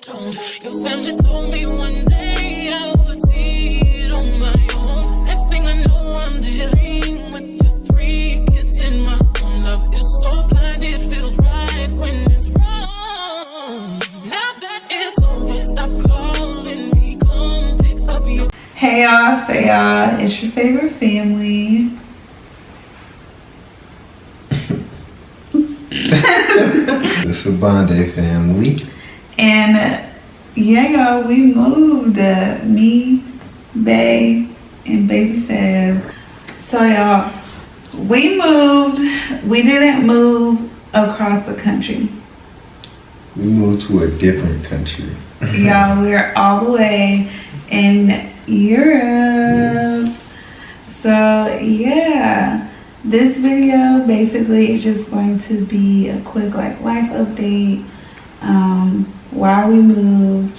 Your family told me one day I would see it on my own. Next thing I know, I'm dealing with your 3 kids in my own. Love is so blind, it feels right when it's wrong. Now that it's over, stop calling me, come pick up your... Hey y'all, say y'all, it's your favorite family. The Sibande family. And yeah, y'all, we moved. Me, Bae, and baby Seb. So y'all, we moved. We didn't move across the country. We moved to a different country. Y'all, we're all the way in Europe. So yeah, this video basically is just going to be a quick life update, why we moved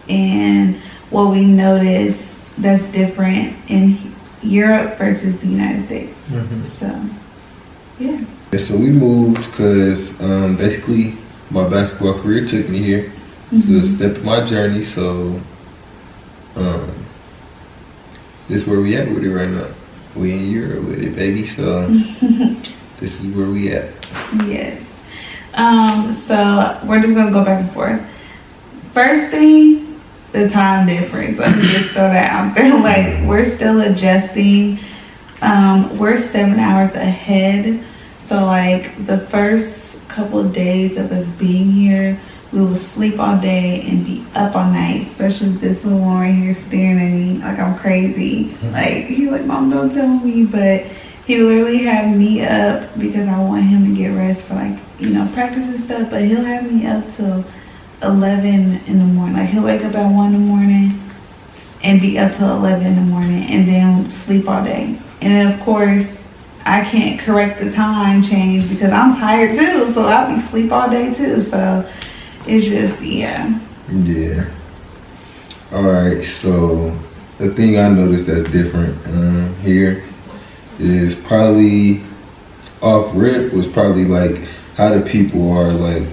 and what we noticed that's different in Europe versus the United States. So yeah. So we moved because basically my basketball career took me here. It's a step in my journey, so this is where we at with it right now. We in Europe with it, baby, so this is where we at. Yes. So we're just gonna go back and forth. First thing, the time difference. Let me just throw that out there. Like, we're still adjusting. We're 7 hours ahead. So like the first couple of days of us being here, we will sleep all day and be up all night, especially this little one right here staring at me like I'm crazy. Like, he's like, Mom, don't tell me, but he literally have me up because I want him to get rest for, like, you know, practice and stuff, but he'll have me up till 11 in the morning. Like, he'll wake up at 1 in the morning and be up till 11 in the morning and then sleep all day. And then, of course, I can't correct the time change because I'm tired too, so I'll be asleep all day too. So it's just, yeah. Yeah. Alright, so the thing I noticed that's different here is probably off rip was probably like how the people are, like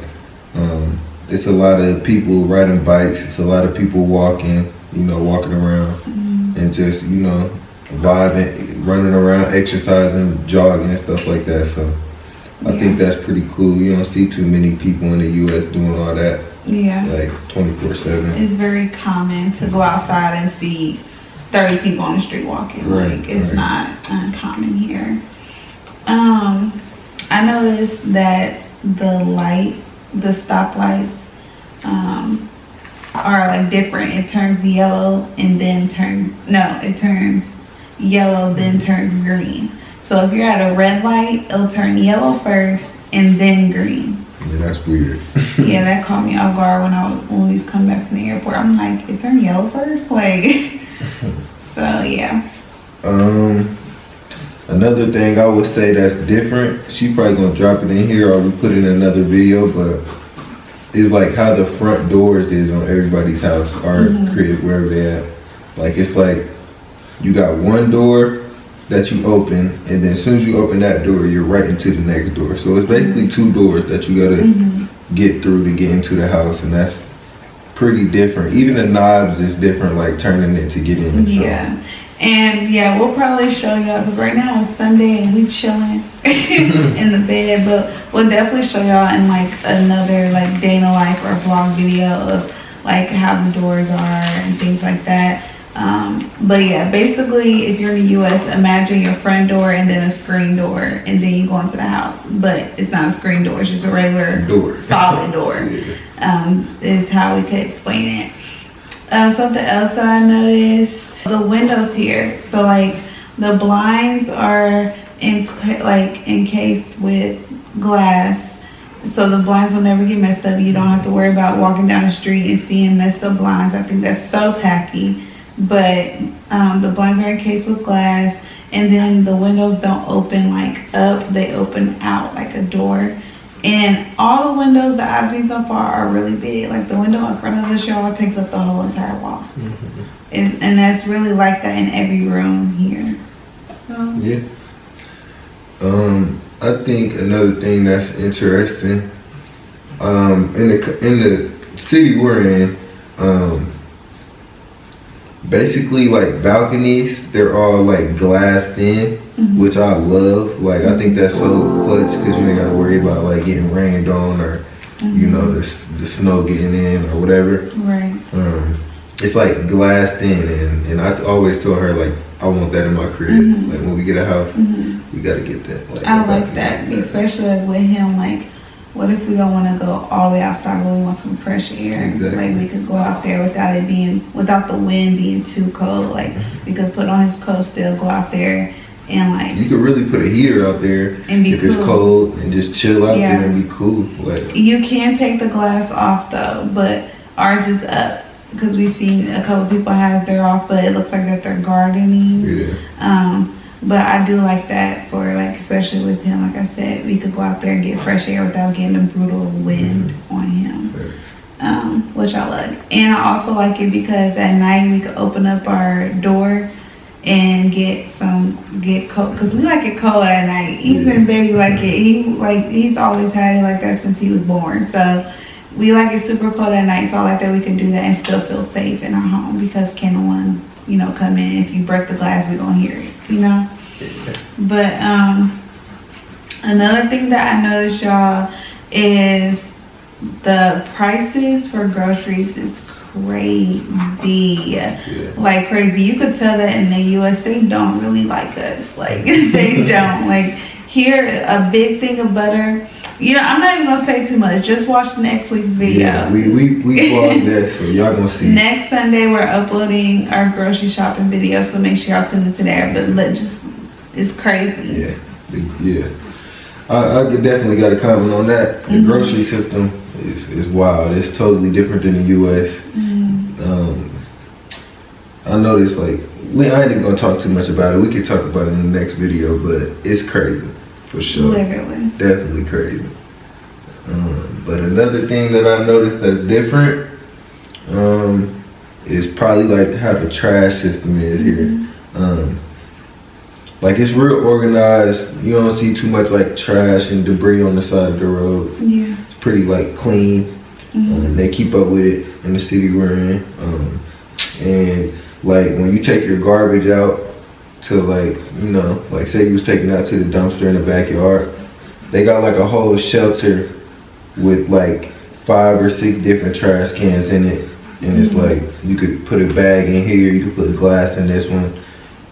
it's a lot of people riding bikes, it's a lot of people walking, you know, walking around and just, you know, vibing, running around, exercising, jogging and stuff like that. So I think that's pretty cool. You don't see too many people in the US doing all that. Yeah. Like 24/7. It's very common to go outside and see 30 people on the street walking. Right, like, it's not uncommon here. I noticed that the stoplights are like different. It turns yellow and then it turns yellow then turns green. So if you're at a red light, it'll turn yellow first and then green. Yeah, that's weird. Yeah, that caught me off guard when we was coming back from the airport. I'm like, it turned yellow first? Like, so yeah. Another thing I would say that's different, she probably gonna drop it in here or we put it in another video, but is like how the front doors is on everybody's house or crib, wherever they at. Like, it's like you got one door that you open, and then as soon as you open that door, you're right into the next door. So it's basically 2 doors that you gotta get through to get into the house, and that's pretty different. Even the knobs is different, like turning it to get in. Yeah. And yeah, we'll probably show y'all, because right now it's Sunday and we chilling in the bed, but we'll definitely show y'all in like another like day in the life or vlog video of like how the doors are and things like that. But yeah, basically if you're in the US, imagine your front door and then a screen door and then you go into the house, but it's not a screen door, it's just a regular door. Solid door. Is how we could explain it. Something else that I noticed, the windows here. So like the blinds are encased with glass, so the blinds will never get messed up. You don't have to worry about walking down the street and seeing messed up blinds. I think that's so tacky. But the blinds are encased with glass, and then the windows don't open like up, they open out like a door. And all the windows that I've seen so far are really big. Like the window in front of us, y'all, takes up the whole entire wall. And that's really like that in every room here. So yeah. I think another thing that's interesting, in the city we're in, basically like balconies, they're all like glassed in, which I love. Like I think that's so clutch because you ain't gotta worry about like getting rained on or you know the snow getting in or whatever. Right. It's like glassed in, and I always told her like I want that in my crib. Like when we get a house, we gotta get that. Like, I like that, especially with him. Like, what if we don't want to go all the way outside, but we want some fresh air? Exactly. Like we could go out there without the wind being too cold. Like we could put on his coat, still go out there, and like you could really put a heater out there and be if it's cold and just chill out there and be cool. Like you can take the glass off though, but ours is up because we've seen a couple people have their off, but it looks like that they're gardening. Yeah. But I do like that for like, especially with him, like I said, we could go out there and get fresh air without getting a brutal wind on him, which I like. And I also like it because at night we could open up our door and get cold, because we like it cold at night. Even baby like it. He's always had it like that since he was born. So we like it super cold at night. So I like that we can do that and still feel safe in our home, because can no one, come in. If you break the glass, we gonna hear it, But another thing that I noticed, y'all, is the prices for groceries is crazy. Like crazy. You could tell that in the US they don't really like us. Like they don't. Like here, a big thing of butter. I'm not even gonna say too much. Just watch next week's video. Yeah, we vlog that, so y'all gonna see. Next Sunday we're uploading our grocery shopping video, so make sure y'all tune into there. But it's crazy. Yeah. I definitely got to comment on that. The grocery system is wild. It's totally different than the U.S. I noticed I ain't even gonna talk too much about it. We could talk about it in the next video, but it's crazy for sure. Literally. Definitely crazy. But another thing that I noticed that's different is probably like how the trash system is here. Like it's real organized. You don't see too much like trash and debris on the side of the road. Yeah. It's pretty like clean. They keep up with it in the city we're in. And like when you take your garbage out to like say you was taking it out to the dumpster in the backyard, they got like a whole shelter with like 5 or 6 different trash cans in it. And it's like you could put a bag in here, you could put glass in this one,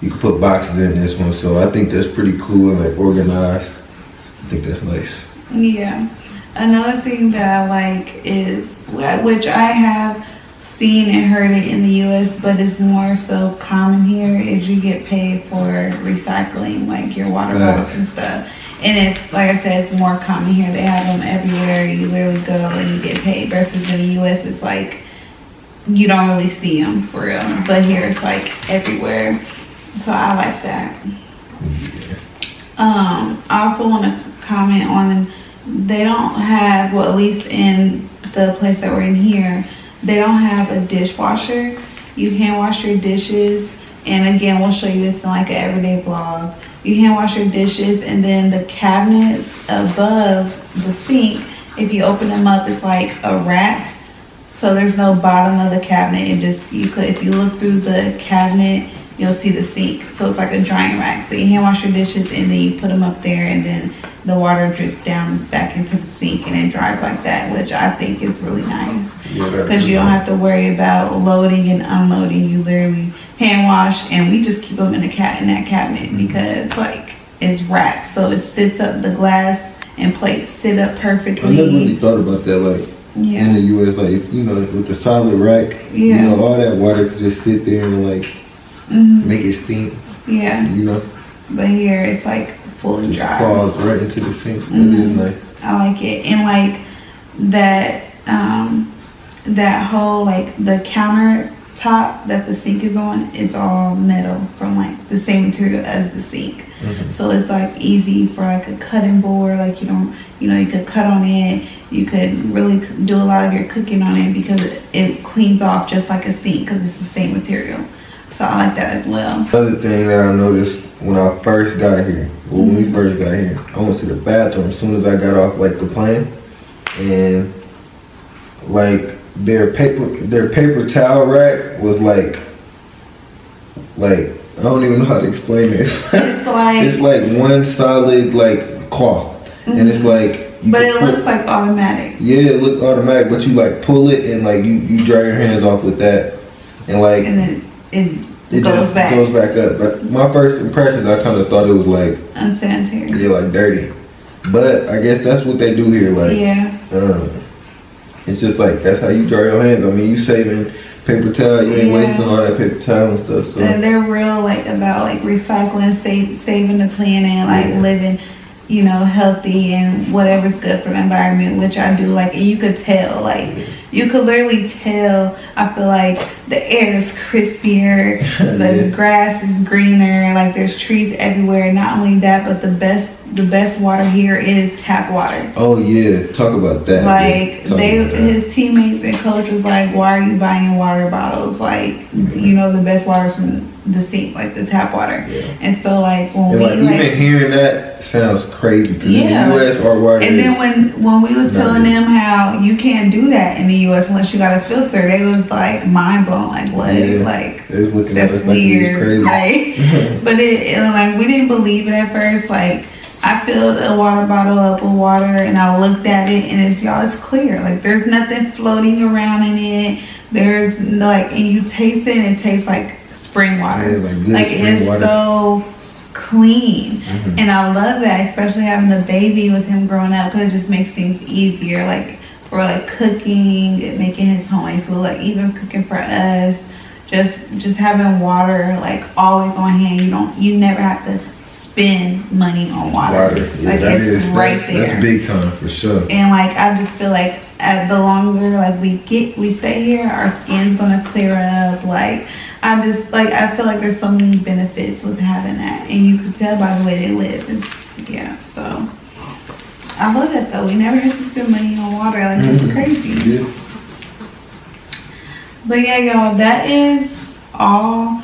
you could put boxes in this one. So I think that's pretty cool and like organized. I think that's nice. Yeah. Another thing that I like is, which I have seen and heard it in the US, but it's more so common here, is you get paid for recycling, like your water bottles and stuff. And it's, like I said, it's more common here. They have them everywhere. You literally go and you get paid. Versus in the US, it's like you don't really see them for real. But here, it's like everywhere. So I like that. I also want to comment on, they don't have, well, at least in the place that we're in here, they don't have a dishwasher. You hand wash your dishes. And again, we'll show you this in like an everyday vlog. You hand wash your dishes, and then the cabinets above the sink, if you open them up, it's like a rack. So there's no bottom of the cabinet. If you look through the cabinet, you'll see the sink. So it's like a drying rack. So you hand wash your dishes, and then you put them up there, and then the water drips down back into the sink, and it dries like that, which I think is really nice. Because you don't have to worry about loading and unloading. You literally hand wash, and we just keep them in that cabinet because like it's racked, so it sits up. The glass and plates sit up perfectly. I never really thought about that, like in the US, like with the solid rack, all that water could just sit there and like make it stink. Yeah. But here it's like fully dry. Just falls right into the sink. That is nice. I like it, and like that whole like the countertop that the sink is on is all metal from like the same material as the sink. So it's like easy for like a cutting board. Like you could cut on it. You could really do a lot of your cooking on it because it cleans off just like a sink because it's the same material. So I like that as well. Another thing that I noticed when I first got here, when we first got here, I went to the bathroom as soon as I got off like the plane, and like their paper towel rack was like I don't even know how to explain this. It's like one solid like cloth, and it's like. But it looks like automatic. Yeah, it looks automatic, but you like pull it and like you dry your hands off with that, and like it goes back up. But my first impressions, I kind of thought it was like unsanitary. Yeah, like dirty. But I guess that's what they do here. Like, it's just like that's how you dry your hands. I mean, you saving paper towel, you ain't wasting all that paper towel and stuff. So. And they're real like about like recycling, saving the planet, like living, you know, healthy and whatever's good for the environment, which I do like. And you could tell, like, you could literally tell. I feel like the air is crispier, the grass is greener, like there's trees everywhere. Not only that, but the best water here is tap water. Oh yeah, talk about that. Like his teammates and coach was like, "Why are you buying water bottles? Like, you know, the best water's from the sink, like the tap water." Yeah. And so like when we even hearing that sounds crazy because in the U.S. our water. And then when we was telling them how you can't do that in the U.S. unless you got a filter, they was like mind blown. Like what? Yeah. Like that's weird. Like, but it like we didn't believe it at first. Like I filled a water bottle up with water and I looked at it and it's clear. Like there's nothing floating around in it. There's like, and you taste it and it tastes like spring water. Yeah, like it's water. So clean. And I love that, especially having a baby with him growing up, because it just makes things easier. Like for like cooking, making his homemade food, like even cooking for us, just having water like always on hand. You never have to spend money on water. Yeah, like it's right there. That's big time for sure. And like I just feel like the longer like we stay here, our skin's gonna clear up. Like I feel like there's so many benefits with having that, and you can tell by the way they live. So I love that though. We never have to spend money on water. Like it's crazy. Yeah. But yeah, y'all, that is all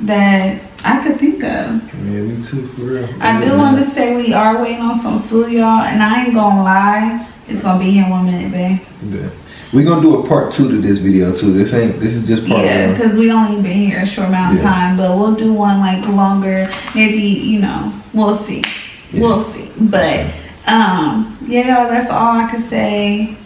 that I could think of. Yeah, me too, for real. I do want to say we are waiting on some food, y'all, and I ain't gonna lie, it's gonna be here in 1 minute, babe. Yeah. We're gonna do a part 2 to this video too. This is just part 1. Yeah, because we only been here a short amount of time, but we'll do one like longer. Maybe, you know, we'll see. Yeah. We'll see. But yeah, y'all, that's all I could say.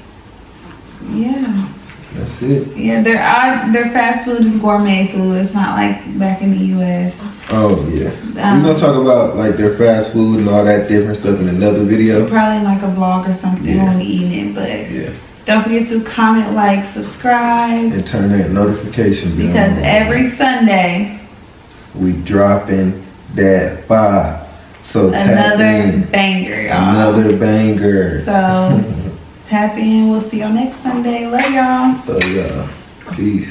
Yeah. That's it. Yeah, their fast food is gourmet food. It's not like back in the U.S. Oh yeah. We're gonna talk about like their fast food and all that different stuff in another video. Probably like a vlog or something when we eating it. But don't forget to comment, like, subscribe, and turn that notification bell because every Sunday we dropping that fire. So another banger, y'all. Another banger. So tap in. We'll see y'all next Sunday. Love y'all. Love y'all. Peace.